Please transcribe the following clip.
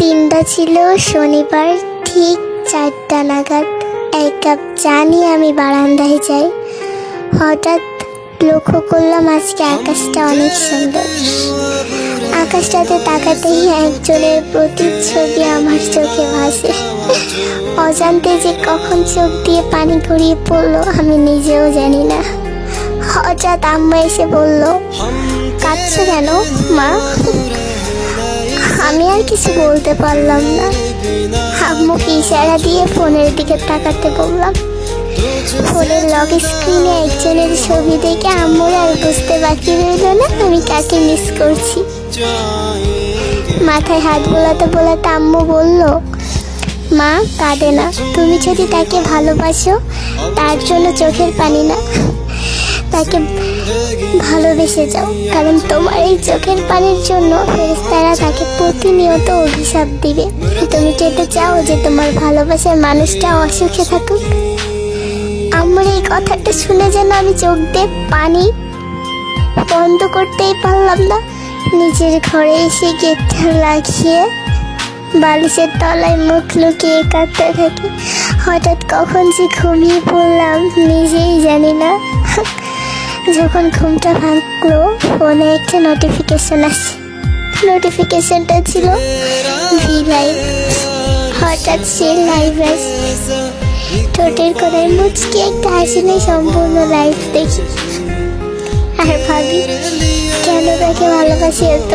দিনটা ছিল শনিবার, ঠিক 4টা নাগাদ। এক কাপ চা নিয়ে আমি বারান্দায় যাই। হঠাৎ লক্ষ্য করলাম আজকে আকাশটা অনেক সুন্দর। আকাশটাতে তাকাতেই একজনের প্রতিচ্ছবি আমার চোখে ভাসে। অজান্তে যে কখন চোখ দিয়ে পানি গড়িয়ে পড়লো আমি নিজেও জানি না। হঠাৎ আম্মা এসে বলল, কাঁদছো কেন মা? আমি আর কিছু বলতে পারলাম না। আম্মুকে ইশারা দিয়ে ফোনের দিকে তাকাতে বললাম। ফোনের লক স্ক্রিনে একজনের ছবি দেখে আম্মুর আর বুঝতে বাকি রইল না আমি কাকে মিস করছি। মাথায় হাত বোলাতে বোলাতে আম্মু বলল, মা কাঁদে না, তুমি যদি তাকে ভালোবাসো তার জন্য চোখের পানি না, তাকে ভালোবেসে যাও, কারণ তোমার এই চোখের পানির জন্য ফেরেশতারা তাকে প্রতিনিয়ত অভিশাপ দিবে। তুমি কি এটা চাও যে তোমার ভালোবাসার মানুষটা অসুখে থাকুক? আমার এই কথাটা শুনে যেন আমি চোখ দিয়ে পানি বন্ধ করতেই পারলাম না। নিজের ঘরে এসে গেটটা লাগিয়ে বালিশের তলায় মুখ লুকিয়ে কাঁদতে থাকি। হঠাৎ কখন যে ঘুমিয়ে পড়লাম নিজেই জানি না। যখন ঘুমটা ভাঙলো ফোনে একটা নোটিফিকেশন আসে। নোটিফিকেশনটা ছিল ভি লাইভ। হঠাৎ সে লাইভ আসে, ঠোঁটের কোণায় মুচকি একটা হাসি নিয়ে সম্পূর্ণ লাইভ দেখি আর ভাবি কেন তাকে ভালোবাসি এত।